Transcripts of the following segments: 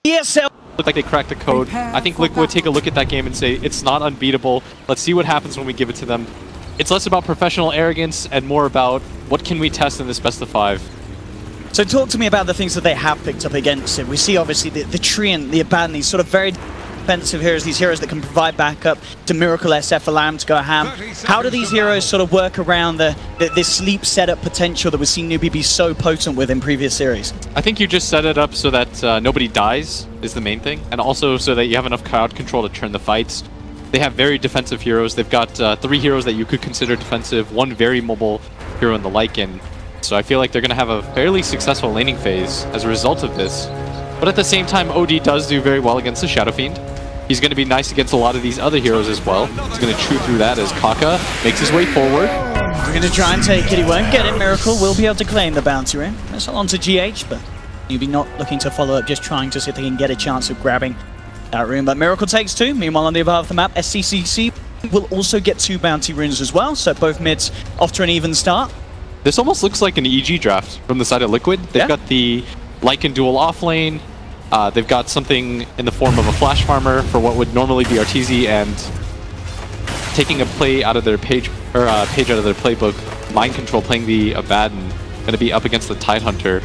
ESL. Looked like they cracked the code. I think Liquid take a look at that game and say, it's not unbeatable. Let's see what happens when we give it to them. It's less about professional arrogance and more about what can we test in this best of 5. So talk to me about the things that they have picked up against it. We see obviously the Treant, the Abaddon, these sort of very defensive heroes, these heroes that can provide backup to Miracle SF, allow him to go ham. How do these heroes sort of work around this sleep setup potential that we've seen NEWBEE be so potent with in previous series? I think you just set it up so that nobody dies is the main thing, and also so that you have enough crowd control to turn the fights. They have very defensive heroes. They've got 3 heroes that you could consider defensive, 1 very mobile hero in the Lycan. So I feel like they're going to have a fairly successful laning phase as a result of this. But at the same time, OD does do very well against the Shadow Fiend. He's going to be nice against a lot of these other heroes as well. He's going to chew through that as Kaka makes his way forward. We're going to try and take it. He won't get it. Miracle will be able to claim the bounty ring. That's on to GH, but NEWBEE not looking to follow up, just trying to see if they can get a chance of grabbing that rune. But Miracle takes 2. Meanwhile, on the above the map, SCCC will also get 2 bounty runes as well. So both mids off to an even start. This almost looks like an EG draft from the side of Liquid. They've got the Lycan dual off lane. They've got something in the form of a flash farmer for what would normally be RTZ, and taking a play out of their page out of their playbook. Mind control playing the Abaddon, going to be up against the Tidehunter.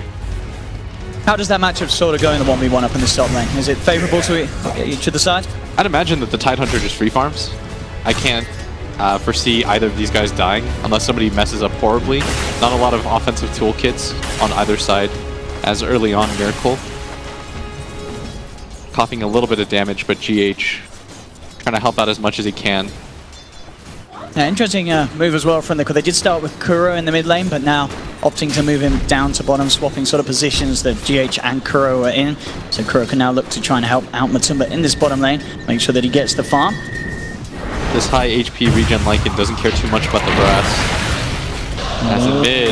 How does that matchup sort of go in the 1v1 up in the top lane? Is it favorable to each of the sides? I'd imagine that the Tidehunter just free farms. I can't foresee either of these guys dying unless somebody messes up horribly. Not a lot of offensive toolkits on either side as early on Miracle. Coughing a little bit of damage, but GH trying to help out as much as he can. Yeah, interesting move as well from Liquid. They did start with Kuro in the mid lane, but now opting to move him down to bottom, swapping sort of positions that GH and Kuro are in. So Kuro can now look to try and help out Matumba in this bottom lane, make sure that he gets the farm. This high HP regen Lycan doesn't care too much about the brass. As a mid.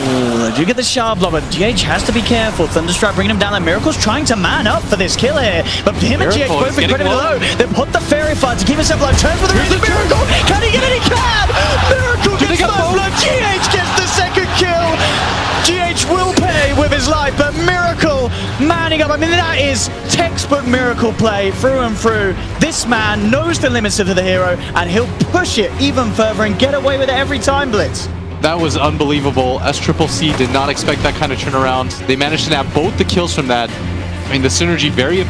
Do you get the sharp block, but GH has to be careful. Thunderstrike bringing him down, and Miracle's trying to man up for this kill here. But him and GH both incredibly low. They put the Fairy Fire to keep himself alive. Turns for the rune. Miracle! Can he get any can? Miracle gets the blood. GH gets the second kill. GH will pay with his life, but Miracle manning up. I mean, that is textbook Miracle play through and through. This man knows the limits of the hero, and he'll push it even further and get away with it every time, Blitz. That was unbelievable. SCCC did not expect that kind of turnaround. They managed to nab both the kills from that. I mean, the synergy very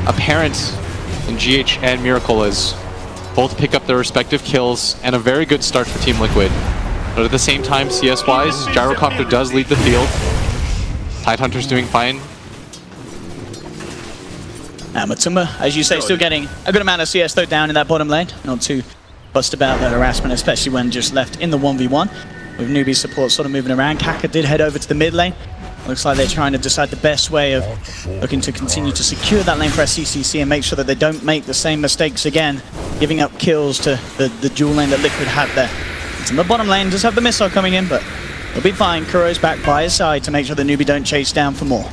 apparent in GH and Miracle as both pick up their respective kills, and a very good start for Team Liquid. But at the same time, CS-wise, Gyrocopter does lead the field. Tidehunter's doing fine. Matumba, as you say, still getting a good amount of CS though down in that bottom lane. Not too fussed about that harassment, especially when just left in the 1v1. With NEWBEE support sort of moving around. Kaka did head over to the mid lane. Looks like they're trying to decide the best way of looking to continue to secure that lane for SCCC and make sure that they don't make the same mistakes again, giving up kills to the dual lane that Liquid had there. It's in the bottom lane, does have the missile coming in, but he'll be fine. Kuro's back by his side to make sure that NEWBEE don't chase down for more.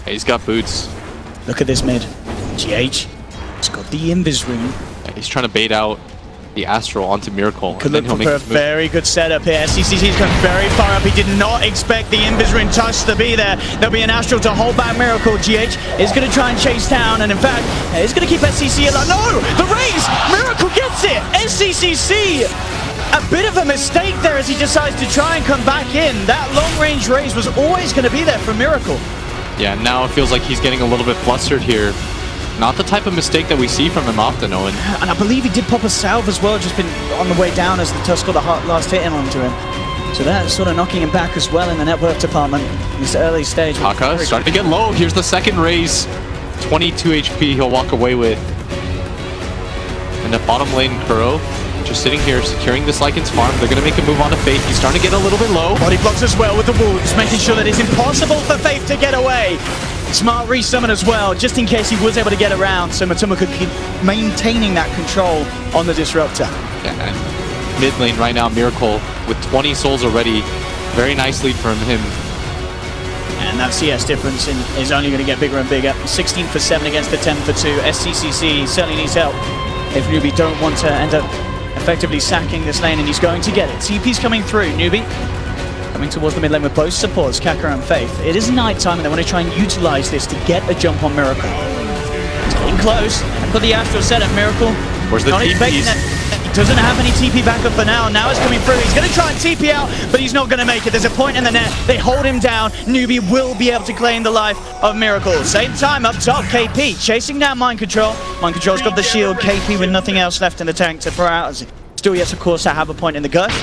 Yeah, he's got boots. Look at this mid. GH, he's got the Invis rune. Yeah, he's trying to bait out the Astral onto Miracle. Could look for a very good setup here. SCCC's going very far up. He did not expect the Invis Ring touch to be there. There'll be an Astral to hold back Miracle. GH is going to try and chase down, and in fact, he's going to keep SCCC alive. No! The raise! Miracle gets it! SCCC! A bit of a mistake there as he decides to try and come back in. That long-range raise was always going to be there for Miracle. Yeah, now it feels like he's getting a little bit flustered here. Not the type of mistake that we see from him often, Owen. And I believe he did pop a salve as well, just been on the way down as the Tusk got the last hit in onto him. So that's sort of knocking him back as well in the network department in this early stage. Kaka starting to get low. Here's the second raise. 22 HP he'll walk away with. And the bottom lane, Kuro, just sitting here securing this Lycan's farm. They're going to make a move on to Faith. He's starting to get a little bit low. Body blocks as well with the wounds, making sure that it's impossible for Faith to get away. Smart resummon as well, just in case he was able to get around, so Matumba could keep maintaining that control on the Disruptor. Yeah, and mid lane right now, Miracle with 20 souls already. Very nice lead from him. And that CS difference is only going to get bigger and bigger. 16 for 7 against the 10 for 2. SCCC certainly needs help if NEWBEE don't want to end up effectively sacking this lane, and he's going to get it. TP's coming through. NEWBEE coming towards the mid lane with both supports, Kaka and Faith. It is night time, and they want to try and utilize this to get a jump on Miracle. close. Got the Astral set at Miracle. Where's the TPs? He doesn't have any TP backup for now. Now it's coming through. He's going to try and TP out, but he's not going to make it. There's a point in the net. They hold him down. NEWBEE will be able to claim the life of Miracle. Same time up top, KP chasing down Mind Control. Mind Control's got the shield. KP with nothing else left in the tank to throw out. Still yet, of course, to have a point in the gush.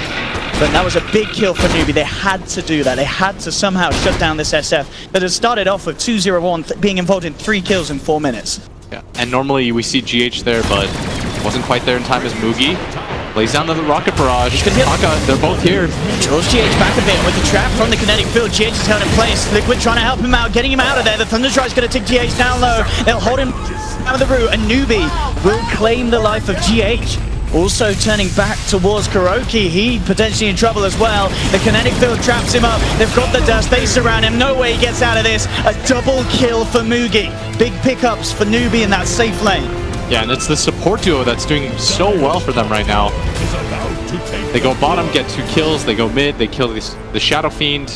But that was a big kill for NEWBEE. They had to do that. They had to somehow shut down this SF that had started off with 2-0-1, being involved in 3 kills in 4 minutes. Yeah, and normally we see GH there, but wasn't quite there in time as Mugi lays down the rocket barrage. Taka, they're both here. Draws GH back a bit with the trap from the kinetic field. GH is held in place. Liquid trying to help him out, getting him out of there. The Thunderstrike's going to take GH down low. They'll hold him out of the route, and NEWBEE will claim the life of GH. Also turning back towards Kuroki, he potentially in trouble as well. The kinetic field traps him up. They've got the dust, they surround him. No way he gets out of this. A double kill for Mugi. Big pickups for NEWBEE in that safe lane. Yeah, and it's the support duo that's doing so well for them right now. They go bottom, get 2 kills. They go mid, they kill the Shadow Fiend.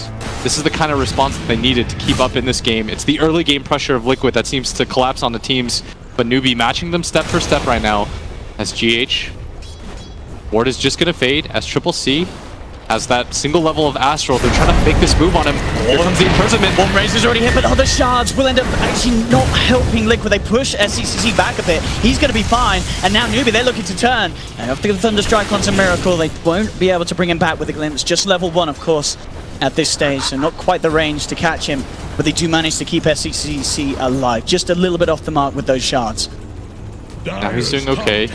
This is the kind of response that they needed to keep up in this game. It's the early game pressure of Liquid that seems to collapse on the teams, but NEWBEE matching them step for step right now as GH. Ward is just going to fade as Triple C has that single level of Astral. They're trying to fake this move on him. Here comes the imprisonment. One Razor's already hit, but the shards will end up actually not helping Liquid. They push SCCC back a bit. He's going to be fine. And now NEWBEE, they're looking to turn. They have to get the Thunderstrike onto Miracle. They won't be able to bring him back with a glimpse. Just level 1, of course, at this stage. So not quite the range to catch him. But they do manage to keep SCCC alive. Just a little bit off the mark with those shards. Now he's doing okay.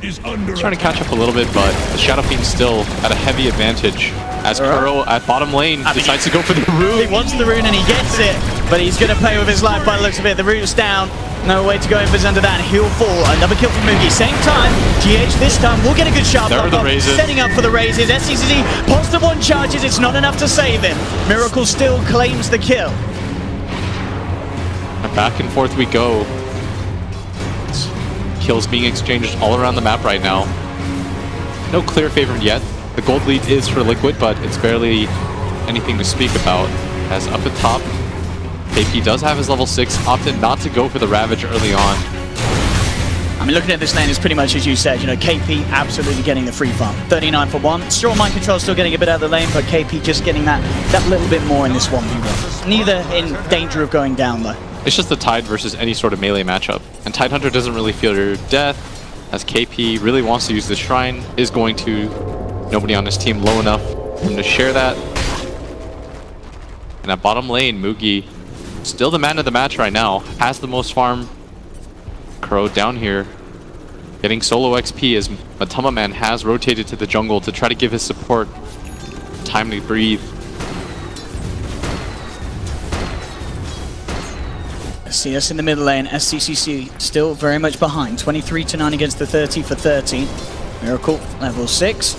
He's trying to catch up a little bit, but the Shadow Fiend's still at a heavy advantage as Kuro at bottom lane decides to go for the rune. He wants the rune and he gets it, but he's going to play with his life by the looks of it. The rune's down. No way to go if it's under that. He'll fall. Another kill from Mugi. Same time, GH this time will get a good shot. There are the raises. Setting up for the raises. SCCC positive 1 charges. It's not enough to save him. Miracle still claims the kill. And back and forth we go. Kills being exchanged all around the map right now. No clear favorite yet. The gold lead is for Liquid, but it's barely anything to speak about. As up at top, KP does have his level 6, opted not to go for the Ravage early on. I mean, looking at this lane is pretty much as you said, you know, KP absolutely getting the free farm. 39 for 1. Straw Mind Control still getting a bit out of the lane, but KP just getting that little bit more in this 1v1. Neither in danger of going down though. It's just the Tide versus any sort of melee matchup. And Tidehunter doesn't really feel your death, as KP really wants to use the Shrine, is going to. Nobody on his team low enough for him to share that. And at bottom lane, Mugi, still the man of the match right now, has the most farm. Kuro down here, getting solo XP as Matama Man has rotated to the jungle to try to give his support time to breathe. CS in the middle lane, SCCC still very much behind. 23-9 against the 30 for 13. Miracle, level 6.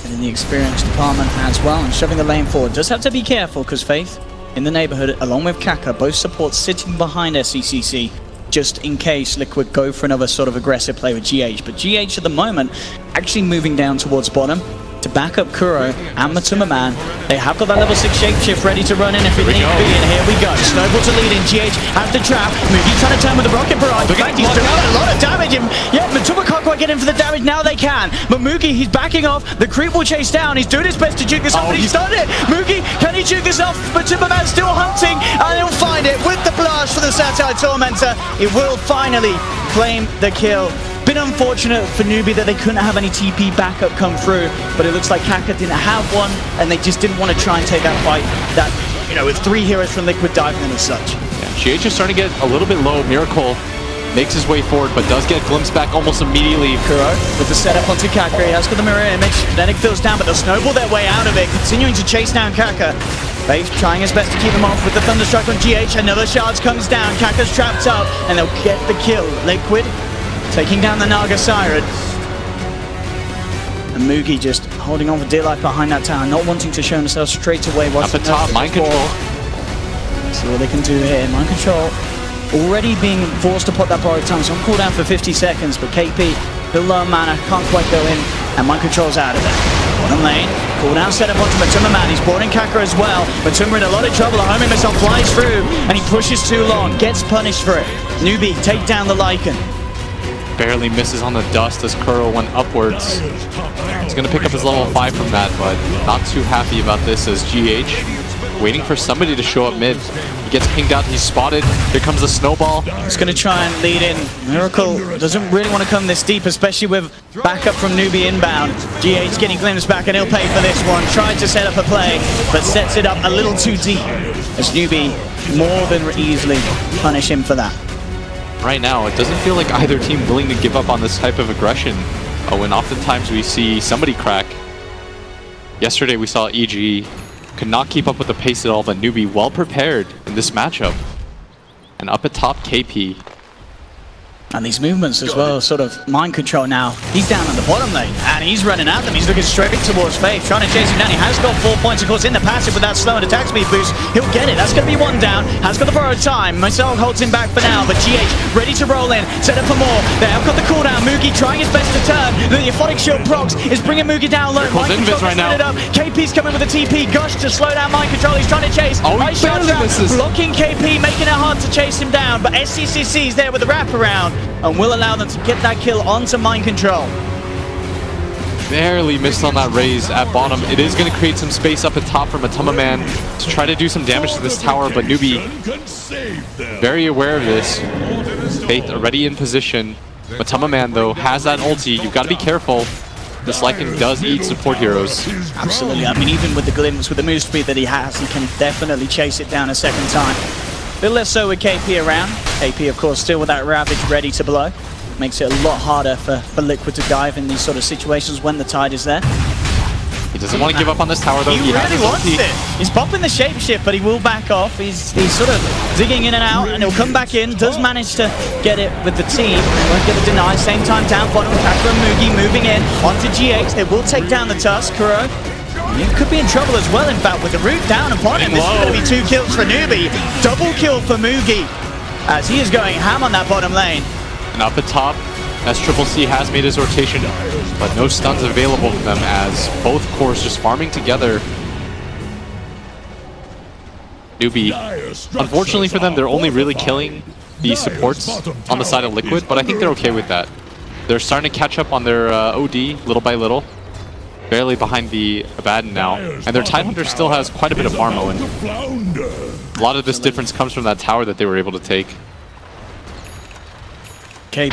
And in the experience department as well, and shoving the lane forward. Does have to be careful, because Faith in the neighborhood, along with Kaka, both supports sitting behind SCCC, just in case Liquid go for another sort of aggressive play with GH. But GH at the moment, actually moving down towards bottom, to back up Kuro and Matuma Man. They have got that level 6 shapeshift ready to run in if it need be, and here we go. Snowball to lead in, GH has the trap. Mugi trying to turn with the rocket barrage. In fact, he's doing a lot of damage. Yeah, Matuma can't quite get in for the damage. Now they can. But Mugi, he's backing off. The creep will chase down. He's doing his best to juke this off, but he's done it. Mugi, can he juke this off? Matuma Man still hunting, and he'll find it with the blast for the Satellite Tormentor. It will finally claim the kill. Bit unfortunate for NEWBEE that they couldn't have any TP backup come through, but it looks like Kaka didn't have one, and they just didn't want to try and take that fight. That, you know, with 3 heroes from Liquid diving in and such. Yeah, GH is starting to get a little bit low. Miracle makes his way forward, but does get glimpsed back almost immediately. Kuro with the setup onto Kaka. He has got the mirror image. Kinetic fills down, but they'll snowball their way out of it, continuing to chase down Kaka. Faith trying his best to keep him off with the Thunderstrike on GH. Another shards comes down. Kaka's trapped up, and they'll get the kill. Liquid taking down the Naga Siren. And Mugi just holding on for dear life behind that tower, not wanting to show himself straight away. Up at top, Mind Control. See what they can do here. Mind Control already being forced to put that borrowed time. So I'm cooldown for 50 seconds, but KP, still low mana, can't quite go in, and Mind Control's out of it. Bottom lane, cooldown set up onto Matuma Man. He's brought in Kaka as well. Matuma in a lot of trouble. A homing missile flies through, and he pushes too long, gets punished for it. NEWBEE take down the Lycan. Barely misses on the dust as Kuro went upwards. He's going to pick up his level 5 from that, but not too happy about this as GH waiting for somebody to show up mid. He gets pinged out, he's spotted. Here comes a snowball. He's going to try and lead in. Miracle doesn't really want to come this deep, especially with backup from NEWBEE inbound. GH getting glimpsed back, and he'll pay for this one. Tried to set up a play, but sets it up a little too deep as NEWBEE more than easily punish him for that. Right now, it doesn't feel like either team willing to give up on this type of aggression. When oftentimes we see somebody crack. Yesterday we saw EG could not keep up with the pace at all, but NEWBEE well prepared in this matchup. And up at top, KP. And these movements as well, sort of mind control now. He's down on the bottom lane, and he's running at them. He's looking straight towards Faith, trying to chase him down. He has got 4 points, of course, in the passive with that slow and attack speed boost. He'll get it. That's going to be one down. Has got the borrowed time. Marcel holds him back for now, but GH ready to roll in. Set up for more. They have got the cooldown. Mugi trying his best to turn. The Euphonic Shield procs is bringing Mugi down low. Mind control right now. Up. KP's coming with a TP. Gush to slow down mind control. He's trying to chase. Oh, he barely misses. Blocking KP, making it hard to chase him down, but SCCC's there with the wraparound and will allow them to get that kill onto mind control. Barely missed on that raise at bottom. It is going to create some space up at top for Matamaman to try to do some damage to this tower, but NEWBEE very aware of this. Faith already in position. Matamaman though has that ulti. You've got to be careful. This Lycan does eat support heroes. Absolutely. I mean, even with the glimpse, with the move speed that he has, he can definitely chase it down a second time. A bit less so with KP around. KP, of course, still with that Ravage ready to blow. Makes it a lot harder for Liquid to dive in these sort of situations when the tide is there. He doesn't want to give up on this tower, though. He really wants it. He's popping the shapeshift, but he will back off. He's sort of digging in and out, and he'll come back in. Does manage to get it with the team. Won't get the deny. Same time down bottom. Kaka and Mugi moving in onto GH. They will take down the Tusk. Kuro. He could be in trouble as well, in fact, with the root down upon him. This is going to be 2 kills for NEWBEE. Double kill for Mugi as he is going ham on that bottom lane. And up at top, as Triple C has made his rotation, but no stuns available for them as both cores just farming together. NEWBEE, unfortunately for them, they're only really killing the supports on the side of Liquid, but I think they're okay with that. They're starting to catch up on their OD little by little. Barely behind the Abaddon now, and their Tidehunter still has quite a bit of armor, and a lot of this difference comes from that tower that they were able to take. KP,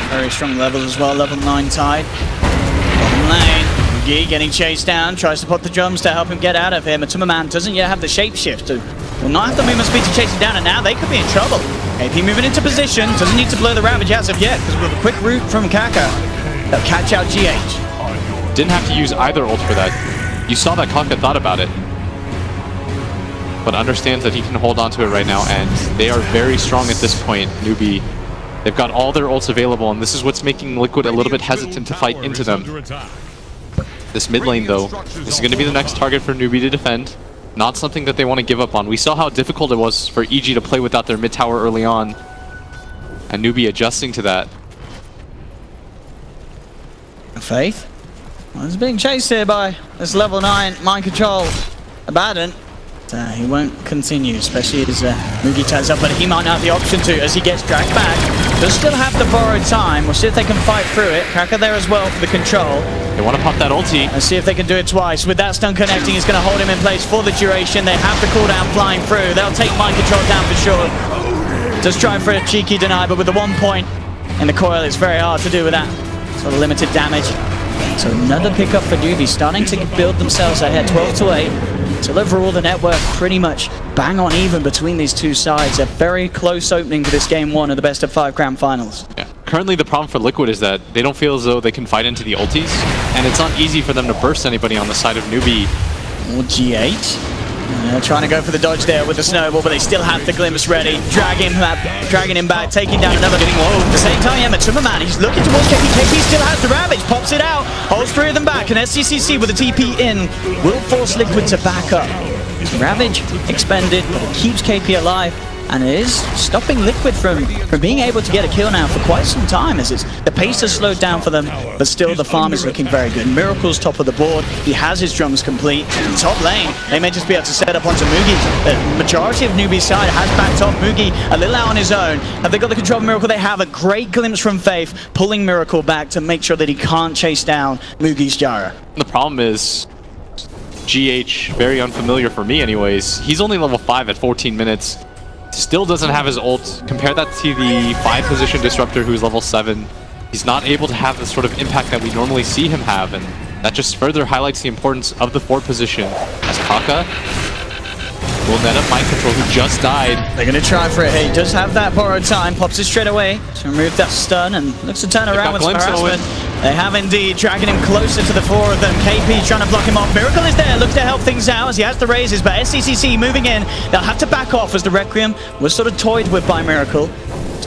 very strong levels as well, level 9 Tide. Bottom lane, Mugi getting chased down, tries to put the drums to help him get out of here. Matamaman doesn't yet have the shapeshift, will not have the movement speed to chase him down, and now they could be in trouble. KP moving into position, doesn't need to blow the Ravage as of yet, because with a quick route from Kaka, they'll catch out GH. Didn't have to use either ult for that. You saw that Kaka thought about it, but understands that he can hold on to it right now, and they are very strong at this point, NEWBEE. They've got all their ults available, and this is what's making Liquid a little bit hesitant to fight into them. This mid lane, though, this is going to be the next target for NEWBEE to defend. Not something that they want to give up on. We saw how difficult it was for EG to play without their mid tower early on, and NEWBEE adjusting to that. Faith? Well, he's being chased here by this level 9 mind control Abaddon. He won't continue, especially as Mugi ties up, but he might not have the option to as he gets dragged back. Does still have the borrowed time. We'll see if they can fight through it. Kaka there as well for the control. They want to pop that ulti. Let's see if they can do it twice. With that stun connecting, it's going to hold him in place for the duration. They have the cooldown flying through. They'll take mind control down for sure. Just try for a cheeky deny, but with the 1 point in the coil, it's very hard to do with that sort of limited damage. So another pickup for NEWBEE, starting to build themselves ahead, 12-8. So overall, the network pretty much bang on even between these two sides. A very close opening to this game 1 of the best of 5 grand finals. Yeah. Currently, the problem for Liquid is that they don't feel as though they can fight into the ultis, and it's not easy for them to burst anybody on the side of NEWBEE. Or G8. Trying to go for the dodge there with the snowball, but they still have the glimpse ready. Dragging him back, taking down another. Getting low. At the same time, yeah, Matamaman, he's looking towards KP. KP still has the Ravage, pops it out, holds 3 of them back, and SCCC with the TP in will force Liquid to back up. Ravage expended, but it keeps KP alive, and it is stopping Liquid from being able to get a kill now for quite some time, as the pace has slowed down for them, but still the farm is looking very good. Miracle's top of the board, he has his drums complete. Top lane, they may just be able to set up onto Mugi. The majority of NEWBEE's side has backed off. Mugi a little out on his own. Have they got the control of Miracle? They have. A great glimpse from Faith, pulling Miracle back to make sure that he can't chase down Mugi's Jara. The problem is GH, very unfamiliar for me anyways. He's only level 5 at 14 minutes. Still doesn't have his ult. Compare that to the 5 position Disruptor who's level 7. He's not able to have the sort of impact that we normally see him have, and that just further highlights the importance of the 4th position as Kaka will net up Mind Control, who just died. They're going to try for it. He does have that borrowed time. Pops it straight away to remove that stun and looks to turn around with some harassment. They have indeed, dragging him closer to the 4 of them. KP trying to block him off. Miracle is there, looks to help things out as he has the raises, but SCCC moving in. They'll have to back off as the Requiem was sort of toyed with by Miracle.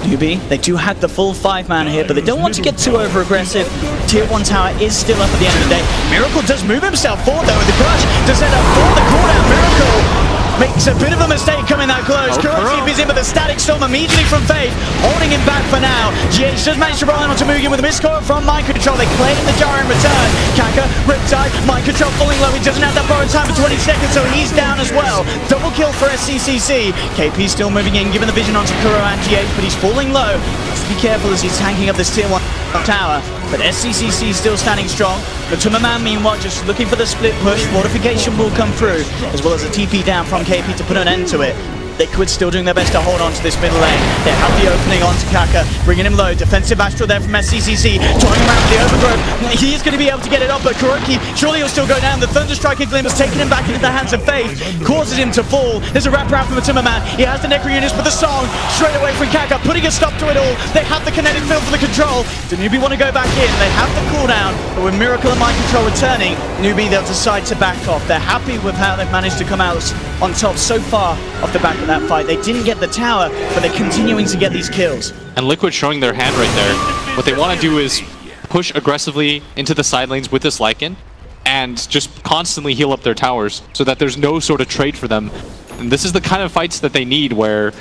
NEWBEE, they do have the full 5-man here, but they don't want to get too over-aggressive. Tier 1 tower is still up at the end of the day. Miracle does move himself forward though with the crush to set up for the cooldown. Miracle makes a bit of a mistake coming that close. Kuro TP's in, but the Static Storm immediately from Faith, holding him back for now. GH does manage to roll in onto Mugen with a miscall from Mind Control. They claim the Jara in return. Kaka, Riptide, Mind Control falling low. He doesn't have that borrowed time for 20 seconds, so he's down as well. Double kill for SCCC. KP still moving in, giving the vision onto Kuro and GH, but he's falling low. Has to be careful as he's tanking up this tier 1 tower. But SCCC still standing strong. The Tummerman, meanwhile, just looking for the split push. Fortification will come through, as well as a TP down from KP to put an end to it. Liquid still doing their best to hold on to this middle lane. They have the opening onto Kaka, bringing him low. Defensive Astral there from SCCC, toying around with the overgrowth. He is going to be able to get it up, but Kuroki, surely he'll still go down. The Thunderstriker Glim has taken him back into the hands of Faith, causes him to fall. There's a wrap around from the Timmerman. He has the Necro Units, but the song straight away from Kaka, putting a stop to it all. They have the kinetic field for the control. Do NEWBEE want to go back in? They have the cooldown, but with Miracle and Mind Control returning, NEWBEE, they'll decide to back off. They're happy with how they've managed to come out on top so far off the back of that fight. They didn't get the tower, but they're continuing to get these kills. And Liquid showing their hand right there. What they want to do is push aggressively into the side lanes with this Lycan and just constantly heal up their towers so that there's no sort of trade for them. And this is the kind of fights that they need, where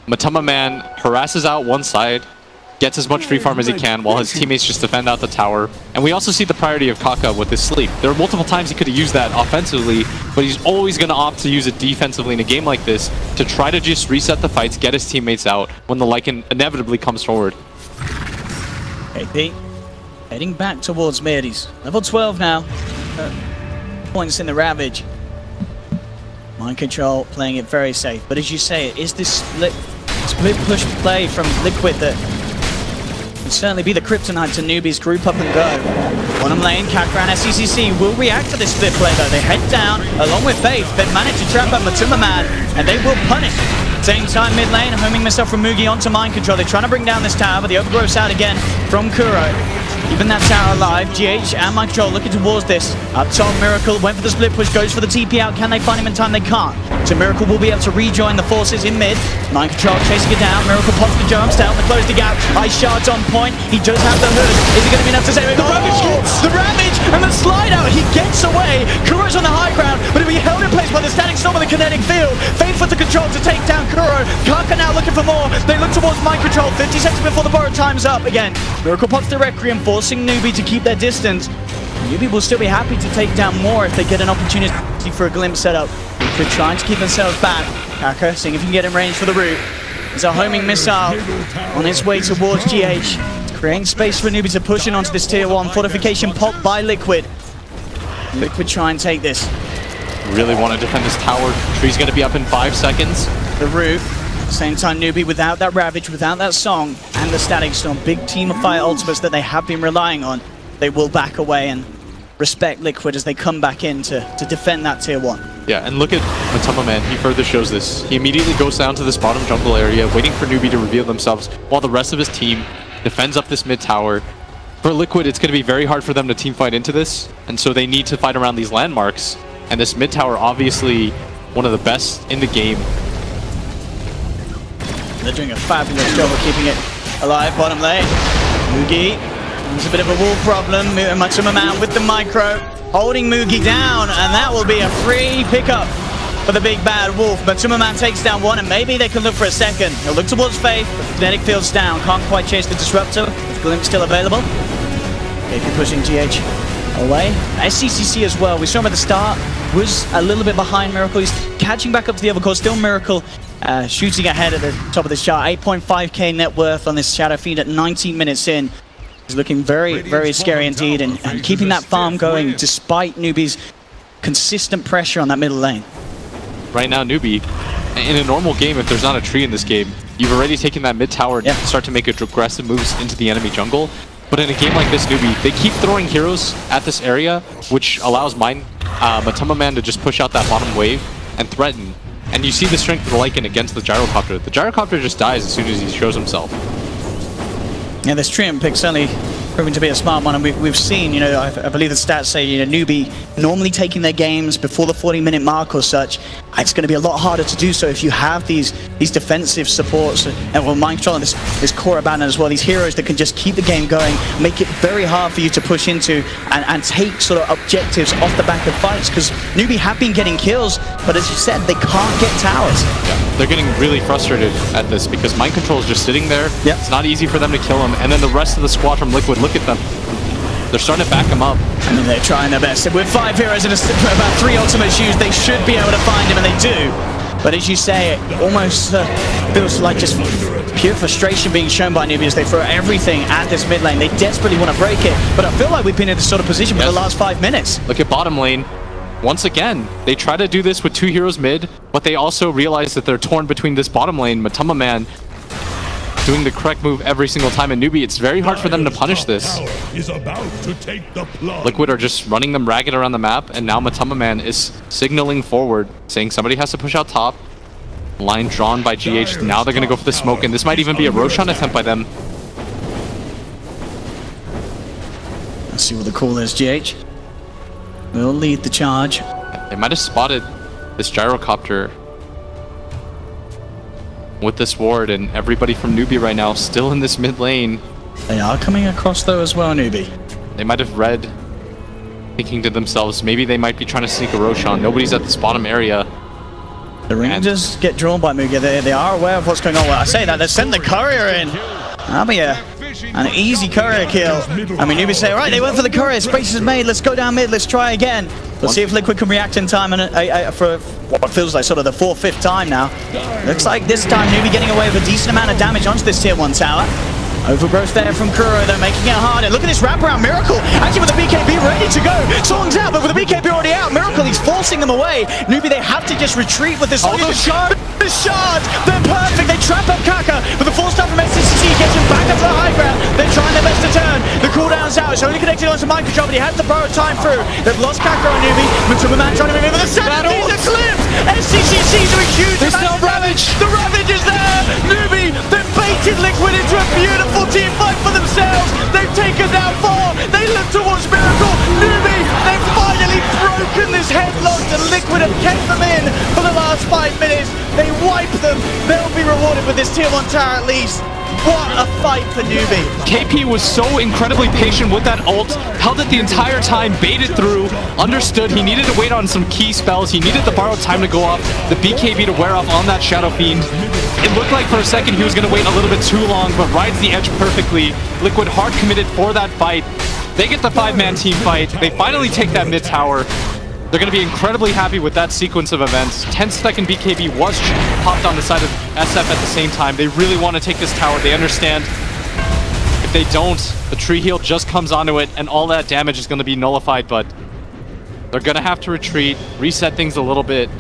Matama Man harasses out one side, gets as much free farm as he can while his teammates just defend out the tower. And we also see the priority of Kaka with his sleep. There are multiple times he could have used that offensively, but he's always going to opt to use it defensively in a game like this to try to just reset the fights, get his teammates out when the Lycan inevitably comes forward. KP heading back towards mid. He's level 12 now. Points in the Ravage. Mind Control playing it very safe, but as you say, it is this split push play from Liquid that will certainly be the kryptonite to NEWBEE's group up and go. Bottom lane, Kaka and SCCC will react to this split play though. They head down along with Faith. They've managed to trap up Matuma Man, and they will punish. Same time mid lane, homing missile from Mugi onto Mind Control. They're trying to bring down this tower, but the overgrowth's out again from Kuro. Keeping that tower alive. GH and Mind Control looking towards this. Up top, Miracle went for the split push, goes for the TP out. Can they find him in time? They can't. So Miracle will be able to rejoin the forces in mid. Mind Control chasing it down. Miracle pops the jumps to help to close the gap. Ice Shard's on point. He does have the hood. Is it going to be enough to save it? The Ravage and the slide out. He gets away. Kuro's on the high ground, but he'll be held in place by the Static Storm of the kinetic field. Faithful to control to take down Kuro. Kaka now looking for more. They look towards Mind Control. 50 seconds before the borrowed time's up again. Miracle pops the Requiem, forcing NEWBEE to keep their distance. NEWBEE will still be happy to take down more if they get an opportunity for a glimpse setup. They're trying to keep themselves back. Kaka seeing if he can get in range for the root. There's a homing missile on its way towards GH. Creating space for NEWBEE to push in onto this tier 1. Fortification popped by Liquid. Liquid try and take this. Really want to defend this tower. Tree's going to be up in 5 seconds. The root. Same time, NEWBEE without that Ravage, without that Song, and the Static Storm. Big team of fire ultimates that they have been relying on. They will back away and respect Liquid as they come back in to defend that tier 1. Yeah, and look at Matama Man. He further shows this. He immediately goes down to this bottom jungle area, waiting for NEWBEE to reveal themselves, while the rest of his team defends up this mid tower. For Liquid, it's going to be very hard for them to team fight into this, and so they need to fight around these landmarks. And this mid tower, obviously one of the best in the game. They're doing a fabulous job of keeping it alive. Bottom lane, Mugi. There's a bit of a wall problem. Matuma Man with the micro, holding Mugi down, and that will be a free pickup for the big bad wolf. But Tumberman takes down one, and maybe they can look for a second. He'll look towards Faith, but Kinetic Field's down. Can't quite chase the Disruptor. Glimpse still available. KP pushing GH away. SCCC as well. We saw him at the start. Was a little bit behind Miracle. He's catching back up to the other core. Still Miracle shooting ahead at the top of this chart. 8.5k net worth on this Shadow Fiend at 19 minutes in. He's looking very, very scary indeed, and keeping that farm going despite NEWBEE's consistent pressure on that middle lane. Right now, NEWBEE, in a normal game, if there's not a tree in this game, you've already taken that mid tower and start to make aggressive moves into the enemy jungle. But in a game like this, NEWBEE, they keep throwing heroes at this area, which allows Matumberman to just push out that bottom wave and threaten. And you see the strength of the Lycan against the Gyrocopter. The Gyrocopter just dies as soon as he shows himself. Yeah, this Triumph pick certainly proving to be a smart one, and we've seen, you know, I believe the stats say, you know, NEWBEE normally taking their games before the 40-minute mark or such. It's going to be a lot harder to do so if you have these defensive supports and well, mind control and this core abandon as well. These heroes that can just keep the game going, make it very hard for you to push into and take sort of objectives off the back of fights, because NEWBEE have been getting kills, but as you said, they can't get towers. Yeah, they're getting really frustrated at this because mind control is just sitting there. Yep. It's not easy for them to kill him, and then the rest of the squad from Liquid, look at them. They're starting to back him up. I mean, they're trying their best. With 5 heroes and about 3 ultimate shoes, they should be able to find him, and they do. But as you say, it almost feels like just pure frustration being shown by NEWBEE as they throw everything at this mid lane. They desperately want to break it, but I feel like we've been in this sort of position for the last 5 minutes. Look at bottom lane. Once again, they try to do this with 2 heroes mid, but they also realize that they're torn between this bottom lane, Matumberman doing the correct move every single time, and NEWBEE, it's very hard for them to punish this. Liquid are just running them ragged around the map, and now Matumberman is signaling forward, saying somebody has to push out top. Line drawn by GH. Now they're going to go for the smoke, and this might even be a Roshan attempt by them. Let's see what the call is. GH will lead the charge. They might have spotted this Gyrocopter with this ward, and everybody from NEWBEE right now still in this mid lane. They are coming across though as well, NEWBEE. They might have read, thinking to themselves, maybe they might be trying to sneak a Roshan. Nobody's at this bottom area. The Rangers get drawn by Muga. They are aware of what's going on. Well, I say that, they send the courier in. That'll be an easy courier kill. I mean, NEWBEE say, all right, they went for the courier, space is made, let's go down mid, let's try again. Let's see if Liquid can react in time, and for what feels like sort of the 4th, 5th time now. Looks like this time NEWBEE getting away with a decent amount of damage onto this tier 1 tower. Overgrowth there from Kuro, they're making it harder. Look at this wraparound Miracle, actually with the BKB ready to go. Song's out, but with the BKB already out, Miracle, he's forcing them away. NEWBEE, they have to just retreat with this. Oh, the shard! The shards, they're perfect. They trap up Kaka, but the 4-star from SCCC gets him back up to the high ground. They're trying their best to turn. The cooldown's out, it's only connected onto mind control, but he has to borrow time through. They've lost Kaka on NEWBEE. Matumberman trying to move in, but the Sandys are clipped. SCCC doing huge. There's no Ravage. The Ravage is there. NEWBEE, they've baited Liquid into a beautiful team fight for themselves. They've taken down 4. They look towards Miracle. NEWBEE, they've finally broken this headlock, and Liquid have kept them in for the last 5 minutes. They wipe them. They'll be rewarded with this tier 1 tower at least. What a fight for NEWBEE. KP was so incredibly patient with that ult, held it the entire time, baited through, understood he needed to wait on some key spells, he needed the borrowed time to go off, the BKB to wear off on that Shadow Fiend. It looked like for a second he was going to wait a little bit too long, but rides the edge perfectly. Liquid hard committed for that fight. They get the 5-man team fight. They finally take that mid tower. They're going to be incredibly happy with that sequence of events. 10-second BKB was popped on the side of SF at the same time. They really want to take this tower. They understand if they don't, the tree heal just comes onto it, and all that damage is going to be nullified, but they're going to have to retreat, reset things a little bit.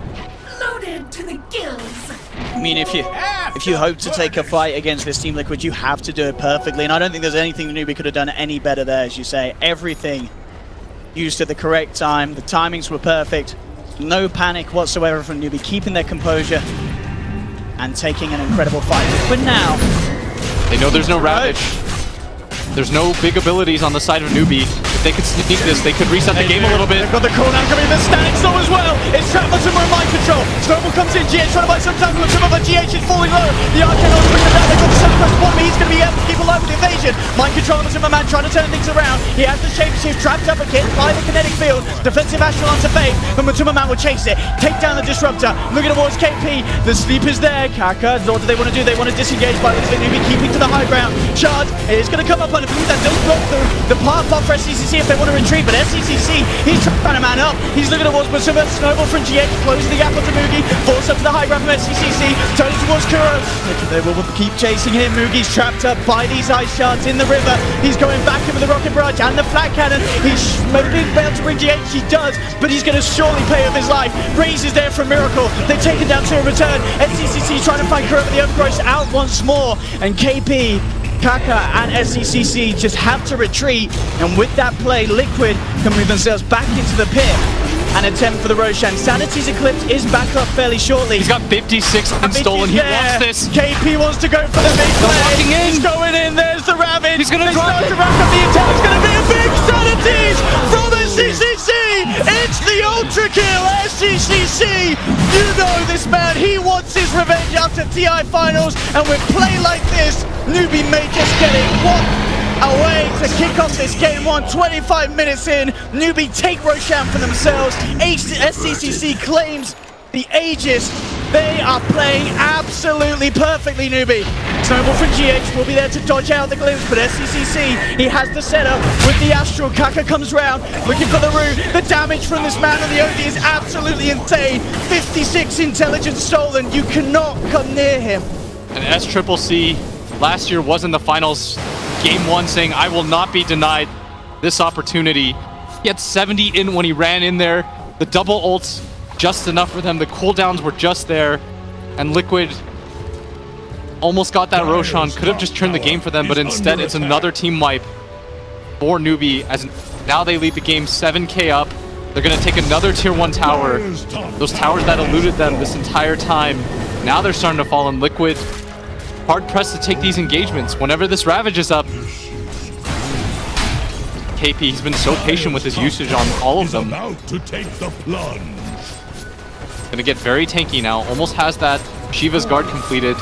Loaded to the gills. I mean, if you hope to take a fight against this Team Liquid, you have to do it perfectly, and I don't think there's anything NEWBEE could have done any better there, as you say. Everything used at the correct time, the timings were perfect, no panic whatsoever from NEWBEE, keeping their composure and taking an incredible fight. But now, they know there's no Ravage. There's no big abilities on the side of NEWBEE. If they could sneak this, they could reset the game a little bit. They've got the cooldown coming in, the static slow as well. It's trapped by some mind control. Snowball comes in, GH trying to buy some time, but GH is falling low. The Arcane also bringing him down. They've got the Sun Quest one, but he's going to be able to keep alive with the evasion. Mind control of Zimmerman trying to turn things around. He has the shapeshift trapped up again by the kinetic field. Defensive Astral onto Faith, but Matuma will chase it. Take down the Disruptor. Looking towards KP. The sleep is there. Kaka, what do they want to do? They want to disengage by NEWBEE keeping to the high ground. Shard is going to come up on a blue that does block through the path off for SCCC if they want to retreat, but SCCC, he's trying to man up. He's looking towards Matuma. Snowball from GH, closes the gap onto Mugi. Force up to the high ground from SCCC. Turning towards Kuro. They will keep chasing him. Mugi's trapped up by these ice shards in the river. He's going back in with the rocket barrage and the flat cannon. He's maybe able to bring GH. He does, but he's going to surely pay with his life. Raze is there for a miracle. They've taken down to a return. SCCC trying to find Kuro, but the Overgrowth out once more. And KP, Kaka and SCCC just have to retreat. And with that play, Liquid can move themselves back into the pit and attempt for the Roshan. Sanity's Eclipse is back up fairly shortly. He's got 56 and stolen. He wants this. KP wants to go for the big play. He's going in. There's the Ravage. He's going to start to rack up the attack. It's going to be a big Sanity's from SCCC. It's the Ultra Kill. SCCC. You know this man. He wants his revenge after TI Finals. And with play like this, NEWBEE may just get it. What a way to kick off this game one. 25 minutes in, NEWBEE take Roshan for themselves. SCCC claims the Aegis. They are playing absolutely perfectly, NEWBEE. Snowball from GH will be there to dodge out the glimpse, but SCCC, he has the setup with the Astral. Kaka comes round, looking for the root. The damage from this man on the OD is absolutely insane. 56 intelligence stolen. You cannot come near him. And SCCC last year was in the finals. Game 1 saying, I will not be denied this opportunity. He had 70 in when he ran in there. The double ults, just enough for them. The cooldowns were just there. And Liquid almost got that Roshan. Could have just turned the game for them, but instead it's another team wipe for NEWBEE. As now they lead the game 7k up. They're going to take another tier 1 tower. Those towers that eluded them this entire time. Now they're starting to fall in. Liquid hard-pressed to take these engagements. Whenever this Ravage is up, KP, he's been so patient with his usage on all of them. Gonna get very tanky now. Almost has that Shiva's guard completed.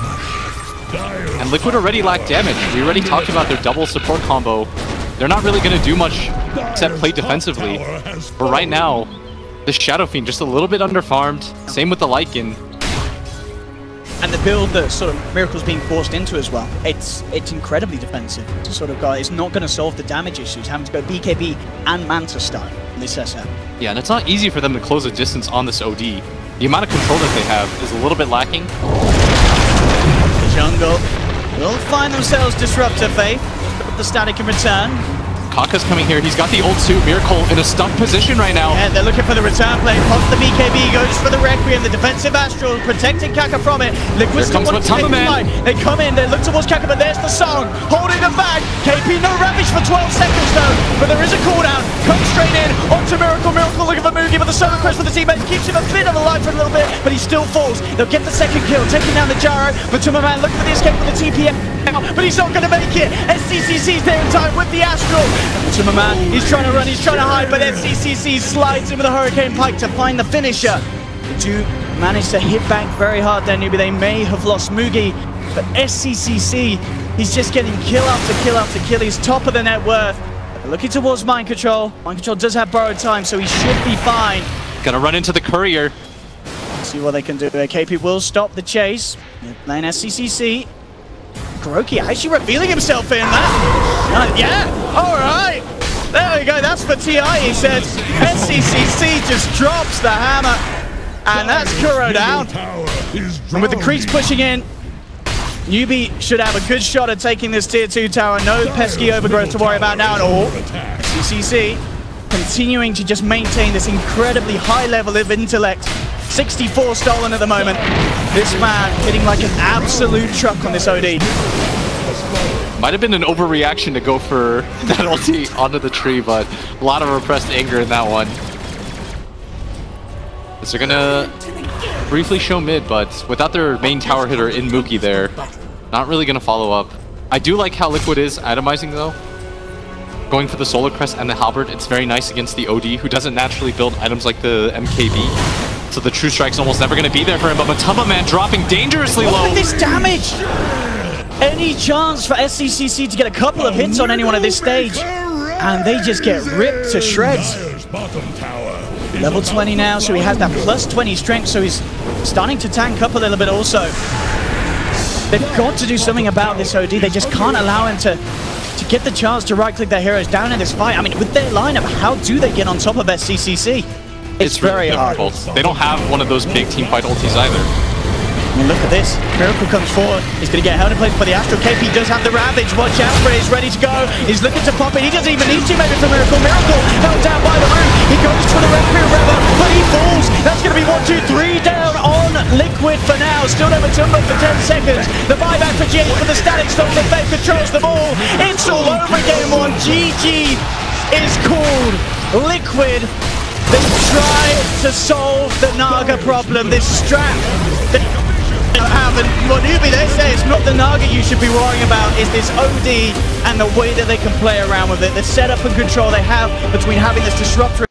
And Liquid already lack damage. We already talked about their double support combo. They're not really going to do much except play defensively. But right now, the Shadow Fiend just a little bit underfarmed. Same with the Lycan. And the build that sort of Miracle's being forced into as well, it's incredibly defensive to sort of go. It's not going to solve the damage issues, having to go BKB and Manta style in this SM. Yeah, and it's not easy for them to close a distance on this OD. The amount of control that they have is a little bit lacking. The jungle will find themselves Disruptor Faith, but the static in return. Kaka's coming here. He's got the ult suit. Miracle in a stuck position right now. Yeah, they're looking for the return play. Pops the BKB, goes for the Requiem. The defensive Astral protecting Kaka from it. Liquid still wants to take the fight. They come in, they look towards Kaka, but there's the song holding them back. KP no Ravage for 12 seconds though, but there is a cooldown. Comes straight in onto Miracle. Miracle looking for Mugi, but the solo quest for the teammates keeps him a bit of a life for a little bit, but he still falls. They'll get the second kill, taking down the Gyro. Matuma Man looking for the escape with the TPM, but he's not going to make it. SCCC's there in time with the Astral. Matuma Man, he's trying to run, he's trying to hide, but SCCC slides in with a Hurricane Pike to find the finisher. The two manage to hit back very hard there, NEWBEE. They may have lost Mugi, but SCCC, he's just getting kill after kill after kill. He's top of the net worth. Looking towards Mind Control. Mind Control does have borrowed time, so he should be fine. Gonna run into the courier. See what they can do. KP will stop the chase. Playing SCCC. Kuroki actually revealing himself in that. Yeah, all right. There we go, that's for TI, he says. SCCC just drops the hammer. And that's Kuro down. And with the creeps pushing in, NEWBEE should have a good shot at taking this tier 2 tower. No pesky overgrowth to worry about now at all. SCCC continuing to just maintain this incredibly high level of intellect. 64 stolen at the moment. This man hitting like an absolute truck on this OD. Might have been an overreaction to go for that ulti onto the tree, but a lot of repressed anger in that one. So they're gonna briefly show mid, but without their main tower hitter in Mookie there, not really gonna follow up. I do like how Liquid is itemizing though. Going for the Solar Crest and the Halberd, it's very nice against the OD, who doesn't naturally build items like the MKB. So the True Strike's almost never going to be there for him, but Matumba Man dropping dangerously low. Look at this damage! Any chance for SCCC to get a couple of hits on anyone at this stage? And they just get ripped to shreds. Level 20 now, so he has that plus 20 strength, so he's starting to tank up a little bit also. They've got to do something about this OD. They just can't allow him to get the chance to right-click their heroes down in this fight. I mean, with their lineup, how do they get on top of SCCC? It's very hard. They don't have one of those big team fight ultis either. I mean, look at this. Miracle comes forward. He's going to get held in place by the Astral. KP does have the Ravage. Watch out for it. He's ready to go. He's looking to pop it. He doesn't even need to maybe for Miracle. Miracle held down by the root. He goes for the Red Spear River, but he falls. That's going to be 1, 2, 3 down on Liquid for now. Still no Matumba for 10 seconds. The buyback for GH for the static stop. The Fate controls the ball. It's all over game 1. GG is called. Liquid, they try to solve the Naga problem. This strat that have, and what NEWBEE, they say it's not the Naga you should be worrying about, is this OD and the way that they can play around with it, the setup and control they have between having this disruptor